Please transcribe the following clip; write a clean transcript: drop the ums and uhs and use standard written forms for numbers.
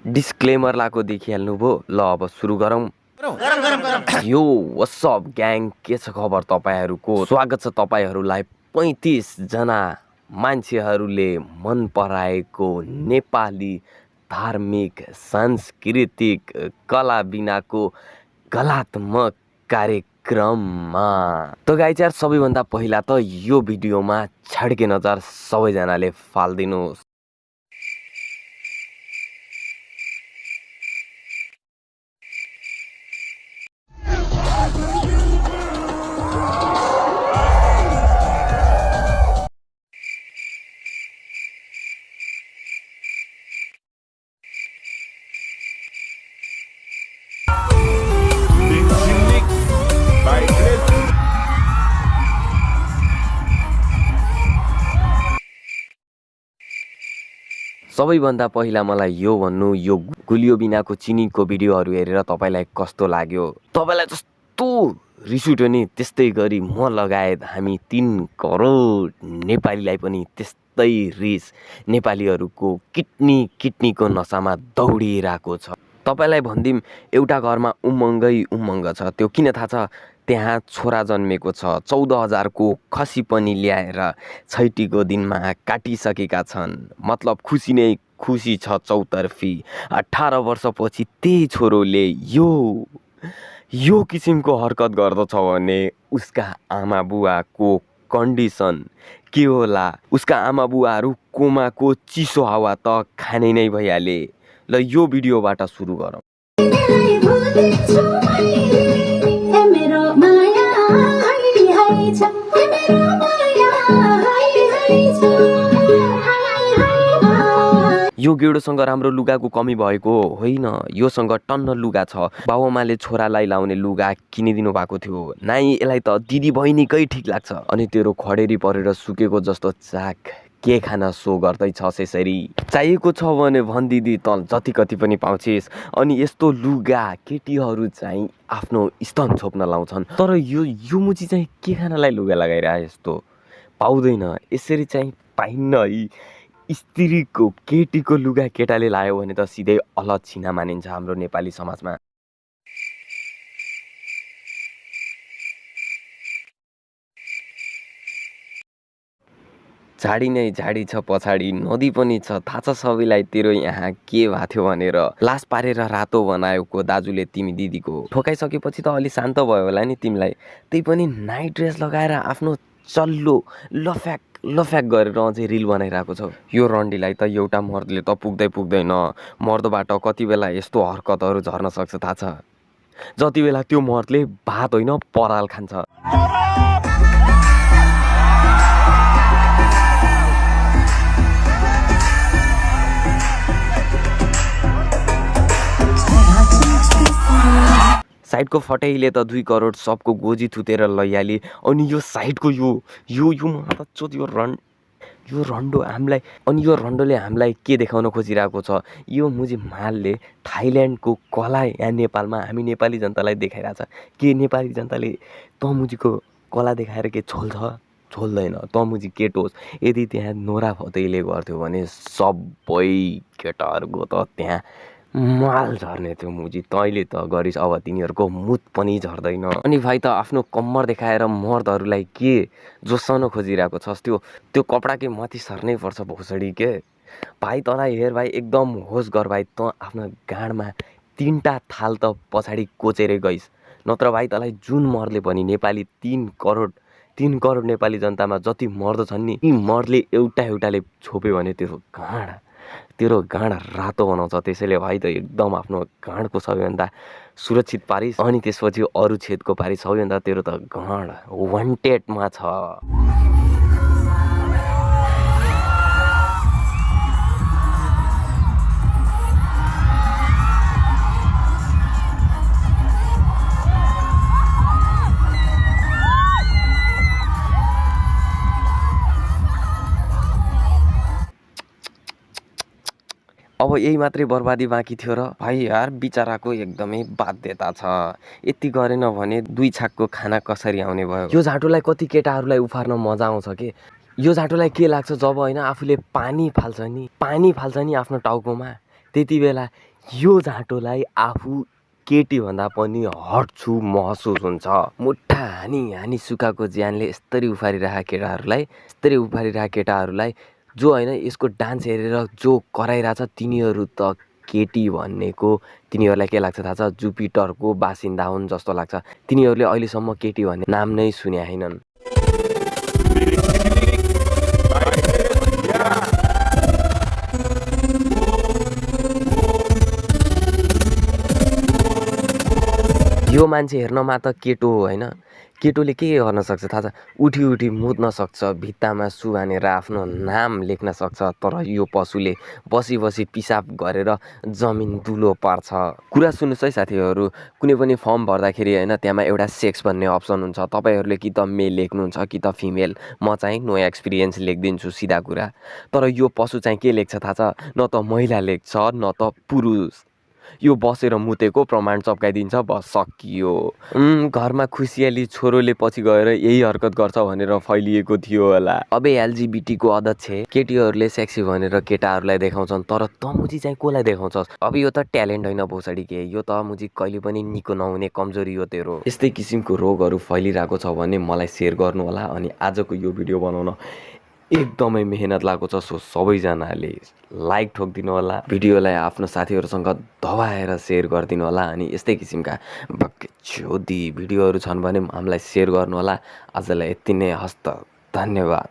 Disclaimer लाको देखिहाल्नु भो। ल अब सुरु गरौँ। यो व्हाट्सअप ग्याङ, के छ खबर तपाईहरुको? स्वागत छ तपाईहरुलाई 35 जना मान्छेहरूले मन पराएको नेपाली धार्मिक सांस्कृतिक कला बिनाको कलात्मक कार्यक्रममा। त गाइज यार, सबैभन्दा पहिला त यो भिडियोमा छड्के नजर सबैजनाले फाल्दिनुस्। सबैभन्दा पहिला मलाई यो भन्नु, यो गुलियो बिनाको चिनीको भिडियोहरू हेरेर तपाईलाई कस्तो लाग्यो? तपाईलाई जस्तो रिस उठ्यो नि, त्यस्तै गरी म लगायत हामी 3 करोड नेपालीलाई पनि त्यस्तै रिस नेपालीहरूको किडनीको नसामा दौडिरहेको छ। तपाईलाई भन्दिम, एउटा घरमा उमङ्गै उमङ्ग छ। त्यो किन थाहा छ? त्यहाँ छोरा जन्मेको छ। 14,000 को खसी पनि ल्याएर छैटीको दिनमा काटिसकेका छन्। मतलब खुसी नै खुसी छ चौतर्फी। 18 वर्षपछि त्यही छोरोले यो किसिमको हरकत गर्दछ भने उसका आमा बुवाको कन्डिसन के होला? उसका आमा बुवाहरू कोमाको चिसो हावा त खाने नै भइहाले। ल यो भिडियोबाट सुरु गरौँ। यो गेडोसँग राम्रो लुगाको कमी भएको होइन, योसँग टन्न लुगा छ। बाबुआमाले छोरालाई लाउने लुगा किनिदिनु भएको थियो। नाइ यसलाई त दिदी बहिनीकै ठिक लाग्छ। अनि तेरो खडेरी परेर सुकेको जस्तो चाक के खाना सो गर्दैछस् यसरी? चाहिएको छ भने भन दिदी, त जति कति पनि पाउँछिस्। अनि यस्तो लुगा केटीहरू चाहिँ आफ्नो स्तन छोप्न लाउँछन्। तर यो मुची चाहिँ के खानालाई लुगा लगाइरहे? यस्तो पाउँदैन, यसरी चाहिँ पाइन्न है। स्त्रीको केटीको लुगा केटाले लायो भने त सिधै अलक्षिणा मानिन्छ हाम्रो नेपाली समाजमा। झाडी नै झाडी छ पछाडि, नदी पनि छ। थाहा छ सबैलाई तेरो यहाँ के भएको थियो भनेर। लास पारेर रातो बनाएको दाजुले तिमी दिदीको ठोकाइसकेपछि त अलि शान्त भयो होला नि तिमीलाई। त्यही पनि नाइट ड्रेस लगाएर आफ्नो चल्लो लफ्याक गरेर अझै रिल बनाइरहेको छ। यो रन्डीलाई त एउटा मर्दले त पुग्दैन। मर्दबाट कति बेला यस्तो हरकतहरू झर्न सक्छ थाहा छ? जति बेला त्यो मर्दले भात होइन पराल खान्छ। साइडको फटेहीले त 2 करोड सबको गोजी थुतेर लैहाली। अनि यो साइडको यो मतलब यो रन्डो हामीलाई, अनि यो रन्डोले हामीलाई के देखाउन खोजिरहेको छ? यो मुजी मालले थाइल्यान्डको कला यहाँ नेपालमा हामी नेपाली जनतालाई देखाइरहेछ। के नेपाली जनताले तमुजीको कला देखाएर के छोल्दैन? तमुजी केटोस्। यदि त्यहाँ नोरा फतेहीले गर्थ्यो भने सबै केटाहरूको त त्यहाँ माल झर्ने थियो मुजी। तैँले त गरिस्, अब तिनीहरूको मुत पनि झर्दैन। अनि भाइ त आफ्नो कम्मर देखाएर मर्दहरूलाई के जोसाउन खोजिरहेको छस्? त्यो कपडाकै माथि सर्नै पर्छ भोसडी के भाइ। तँलाई हेर भाइ, एकदम होस गर भाइ। तँ आफ्नो गाँडमा 3टा थाल त पछाडि कोचेरै गइस्। नत्र भाइ तँलाई जुन मर्दले पनि नेपाली 3 करोड नेपाली जनतामा जति मर्द छन् नि, ती मर्दले एउटाले छोप्यो भने तेरो गाँड रातो बनाउँछ। त्यसैले भाइ त एकदम आफ्नो गाँडको सबैभन्दा सुरक्षित पारिस्। अनि त्यसपछि अरू छेदको पारिस्। सबैभन्दा तेरो त गाँड वान्टेडमा छ। अब यही मात्रै बर्बादी बाँकी थियो र भाइ यार? बिचराको एकदमै बाध्यता छ। यति गरेन भने 2 छाकको खाना कसरी आउने भयो? यो झाटोलाई कति केटाहरूलाई उफार्न मजा आउँछ के? यो झाटोलाई के लाग्छ जब होइन आफूले पानी फाल्छ नि आफ्नो टाउकोमा, त्यति बेला यो झाँटोलाई आफू केटीभन्दा पनि हट्छु महसुस हुन्छ। मुठा हानी हानी सुकाएको ज्यानले यस्तरी उफारिरहेका केटाहरूलाई जो होइन यसको डान्स हेरेर जो कराइरहेछ तिनीहरू त केटी भनेको तिनीहरूलाई के लाग्छ थाहा छ? जुपिटरको बासिन्दा हुन् जस्तो लाग्छ। तिनीहरूले अहिलेसम्म केटी भन्ने नाम नै सुने हैनन्। यो मान्छे हेर्नमा त केटो हो होइन, केटोले के गर्न सक्छ थाहा छ? उठी मुत्न सक्छ, भित्तामा सुहानेर आफ्नो नाम लेख्न सक्छ। तर यो पशुले बसी पिसाब गरेर जमिन दुलो पार्छ। कुरा सुन्नुहोस् है साथीहरू, कुनै पनि फर्म भर्दाखेरि होइन त्यहाँमा एउटा सेक्स भन्ने अप्सन हुन्छ। तपाईँहरूले कि त मेल लेख्नुहुन्छ कि त फिमेल। म चाहिँ नो एक्सपिरियन्स लेखिदिन्छु सिधा कुरा। तर यो पशु चाहिँ के लेख्छ थाहा छ? न त महिला लेख्छ न त पुरुष। यो बसेर मुतेको प्रमाण चप्काइदिन्छ, बस सकियो। घरमा खुसियाली छोरोले पछि गएर यही हरकत गर्छ भनेर फैलिएको थियो होला। अब एलजिबिटीको अध्यक्ष केटीहरूले सेक्सी भनेर केटाहरूलाई देखाउँछन्, तर तमुजी चाहिँ कसलाई देखाउँछस्? अब यो त ट्यालेन्ट होइन भोसडी के, यो त मुजी कहिले पनि निको नहुने कमजोरी हो तेरो। यस्तै किसिमको रोगहरू फैलिरहेको छ भने मलाई सेयर गर्नु होला। अनि आजको यो भिडियो बनाउन एकदमै मेहनत लागेको छ, सो सबैजनाले लाइक ठोकिदिनु होला, भिडियोलाई आफ्नो साथीहरूसँग दबाएर सेयर गरिदिनु होला। अनि यस्तै किसिमका बक्चोदी भिडियोहरू छन् भने हामीलाई सेयर गर्नु होला। आजलाई यति नै, हस्त, धन्यवाद।